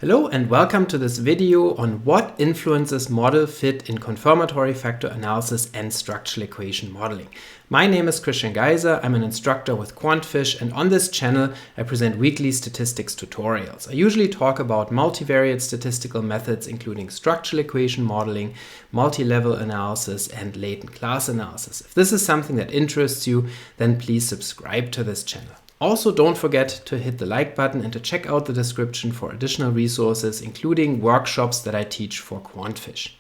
Hello and welcome to this video on what influences model fit in confirmatory factor analysis and structural equation modeling. My name is Geiser. I'm an instructor with QuantFish, and on this channel I present weekly statistics tutorials. I usually talk about multivariate statistical methods including structural equation modeling, multi-level analysis, and latent class analysis. If this is something that interests you, then please subscribe to this channel. Also, don't forget to hit the like button and to check out the description for additional resources, including workshops that I teach for QuantFish.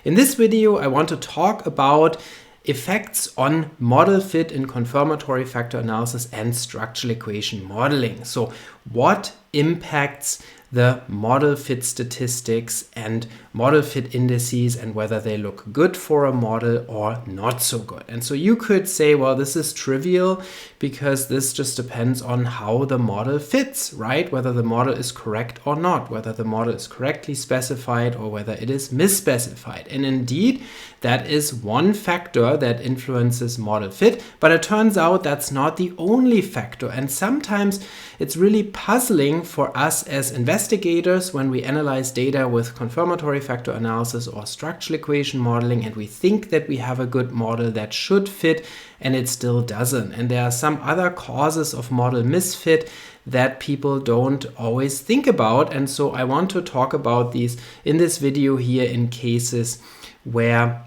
In this video, I want to talk about effects on model fit in confirmatory factor analysis and structural equation modeling. So, what impacts the model fit statistics and model fit indices and whether they look good for a model or not so good. And so you could say, well, this is trivial because this just depends on how the model fits, right? Whether the model is correct or not, whether the model is correctly specified or whether it is misspecified. And indeed, that is one factor that influences model fit, but it turns out that's not the only factor. And sometimes it's really puzzling for us as investigators when we analyze data with confirmatory factor analysis or structural equation modeling, and we think that we have a good model that should fit, and it still doesn't. And there are some other causes of model misfit that people don't always think about. And so I want to talk about these in this video here in cases where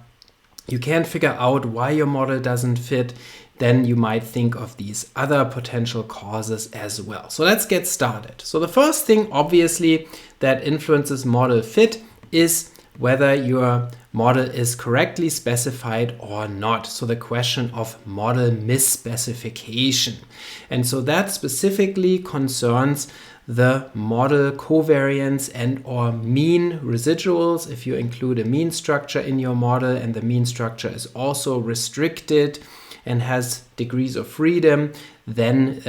you can't figure out why your model doesn't fit. Then you might think of these other potential causes as well. So let's get started. So the first thing, obviously, that influences model fit is whether your model is correctly specified or not. So the question of model misspecification. And so that specifically concerns the model covariance and or mean residuals. If you include a mean structure in your model and the mean structure is also restricted and has degrees of freedom, then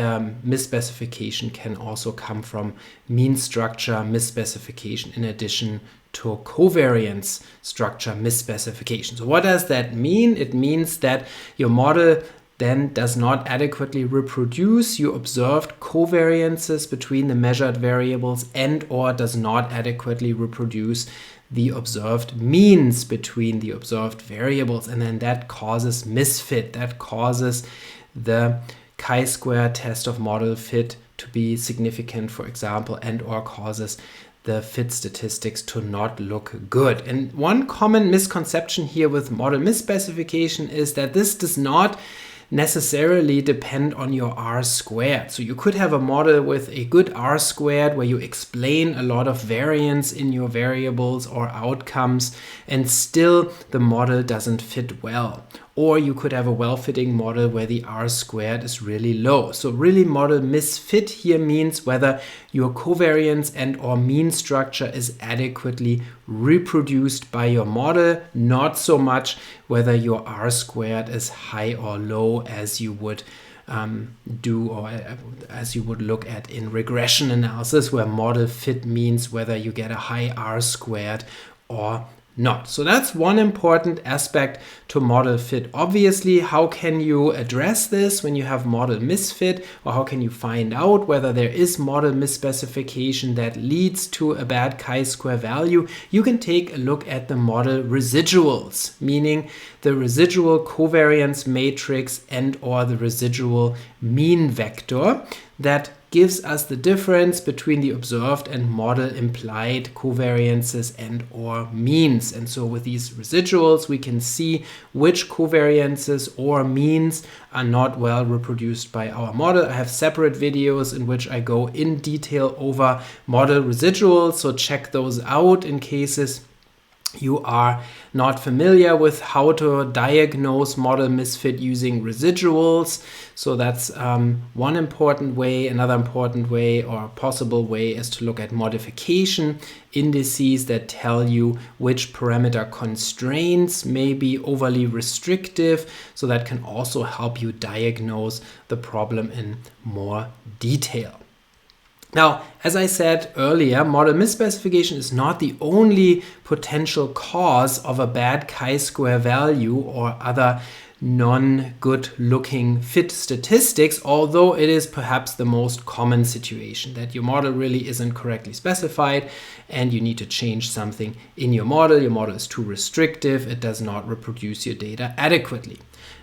misspecification can also come from mean structure misspecification in addition to covariance structure misspecification. So what does that mean? It means that your model then does not adequately reproduce your observed covariances between the measured variables and or does not adequately reproduce the observed means between the observed variables, and then that causes misfit. That causes the chi-square test of model fit to be significant, for example, and or causes the fit statistics to not look good. And one common misconception here with model misspecification is that this does not necessarily depend on your R squared. So you could have a model with a good R squared where you explain a lot of variance in your variables or outcomes, and still the model doesn't fit well. Or you could have a well-fitting model where the R squared is really low. So really model misfit here means whether your covariance and or mean structure is adequately reproduced by your model, not so much whether your R squared is high or low as you would do or as you would look at in regression analysis, where model fit means whether you get a high R squared or not. So that's one important aspect to model fit. Obviously, how can you address this when you have model misfit, or how can you find out whether there is model misspecification that leads to a bad chi-square value? You can take a look at the model residuals, meaning the residual covariance matrix and or the residual mean vector that gives us the difference between the observed and model implied covariances and or means. And so with these residuals, we can see which covariances or means are not well reproduced by our model. I have separate videos in which I go in detail over model residuals, so check those out in cases you are not familiar with how to diagnose model misfit using residuals. So that's one important way. Another important way or possible way is to look at modification indices that tell you which parameter constraints may be overly restrictive. So that can also help you diagnose the problem in more detail. Now, as I said earlier, model misspecification is not the only potential cause of a bad chi-square value or other non-good looking fit statistics, although it is perhaps the most common situation that your model really isn't correctly specified and you need to change something in your model. Your model is too restrictive, it does not reproduce your data adequately.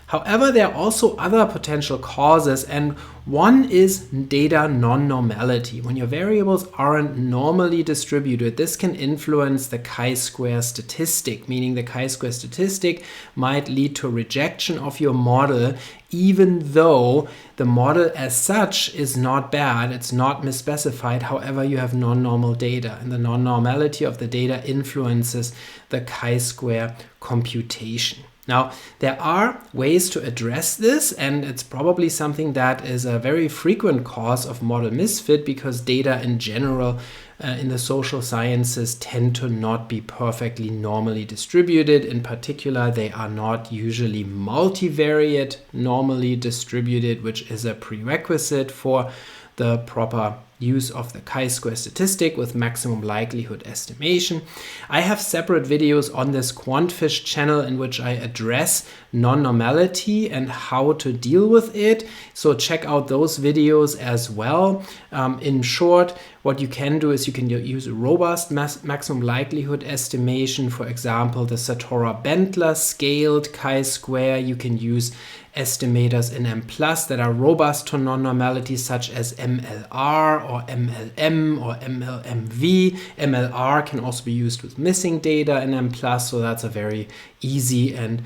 However, there are also other potential causes, and one is data non-normality. When your variables aren't normally distributed, this can influence the chi-square statistic, meaning the chi-square statistic might lead to rejection of your model, even though the model as such is not bad, it's not misspecified. However, you have non-normal data, and the non-normality of the data influences the chi-square computation. Now, there are ways to address this, and it's probably something that is a very frequent cause of model misfit because data in general in the social sciences tend to not be perfectly normally distributed. In particular, they are not usually multivariate normally distributed, which is a prerequisite for the proper use of the chi-square statistic with maximum likelihood estimation. I have separate videos on this QuantFish channel in which I address non-normality and how to deal with it. So check out those videos as well. In short, what you can do is you can use a robust maximum likelihood estimation. For example, the Satora-Bentler scaled chi-square. You can use estimators in Mplus that are robust to non-normality, such as MLR or MLM or MLMV. MLR can also be used with missing data in Mplus, so that's a very easy and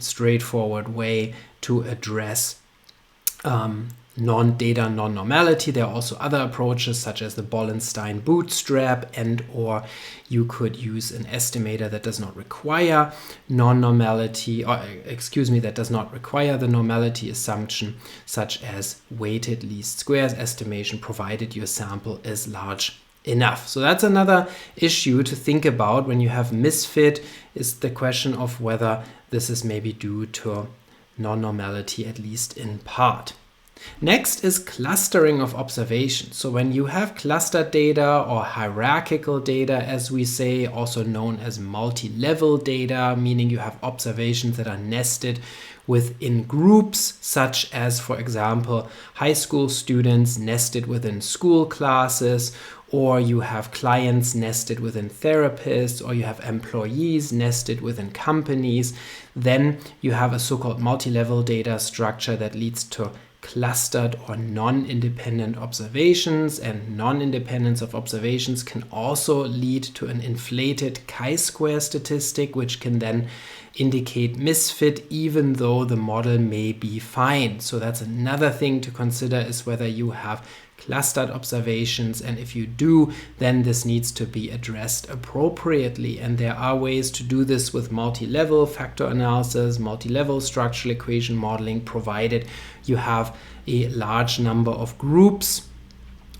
straightforward way to address non-data non-normality. There are also other approaches such as the Bollenstein bootstrap, and or you could use an estimator that does not require non-normality, or that does not require the normality assumption, such as weighted least squares estimation, provided your sample is large enough. So that's another issue to think about when you have misfit, is the question of whether this is maybe due to non-normality, at least in part. Next is clustering of observations. So when you have clustered data or hierarchical data, as we say, also known as multi-level data, meaning you have observations that are nested within groups, such as, for example, high school students nested within school classes, or you have clients nested within therapists, or you have employees nested within companies, then you have a so-called multi-level data structure that leads to clustered or non-independent observations, and non-independence of observations can also lead to an inflated chi-square statistic, which can then indicate misfit even though the model may be fine. So that's another thing to consider, is whether you have clustered observations, and if you do, then this needs to be addressed appropriately. And there are ways to do this with multi-level factor analysis, multi-level structural equation modeling, provided you have a large number of groups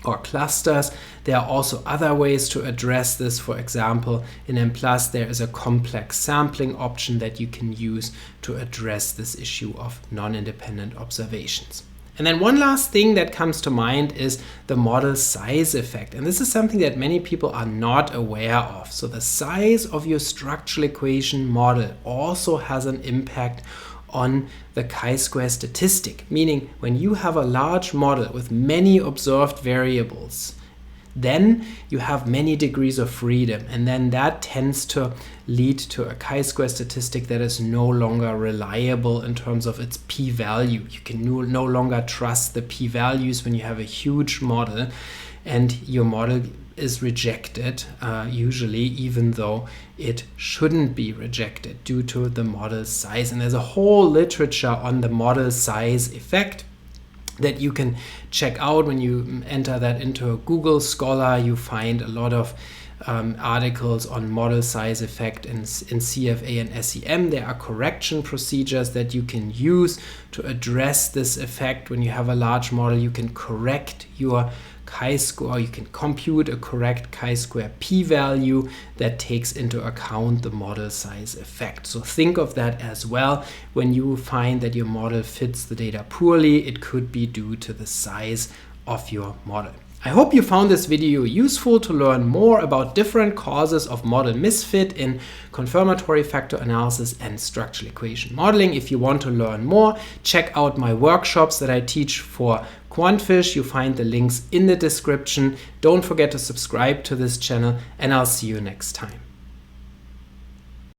or clusters. There are also other ways to address this. For example, in Mplus there is a complex sampling option that you can use to address this issue of non-independent observations. And then one last thing that comes to mind is the model size effect. And this is something that many people are not aware of. So the size of your structural equation model also has an impact on the chi-square statistic, meaning when you have a large model with many observed variables, then you have many degrees of freedom, and then that tends to lead to a chi-square statistic that is no longer reliable in terms of its p-value. You can no longer trust the p-values when you have a huge model, and your model is rejected usually, even though it shouldn't be rejected due to the model size. And there's a whole literature on the model size effect that you can check out. When you enter that into a Google Scholar, you find a lot of articles on model size effect in CFA and SEM. There are correction procedures that you can use to address this effect. When you have a large model, you can correct your chi-square, you can compute a correct chi-square p-value that takes into account the model size effect. So think of that as well. When you find that your model fits the data poorly, it could be due to the size of your model. I hope you found this video useful to learn more about different causes of model misfit in confirmatory factor analysis and structural equation modeling. If you want to learn more, check out my workshops that I teach for QuantFish. You find the links in the description. Don't forget to subscribe to this channel, and I'll see you next time.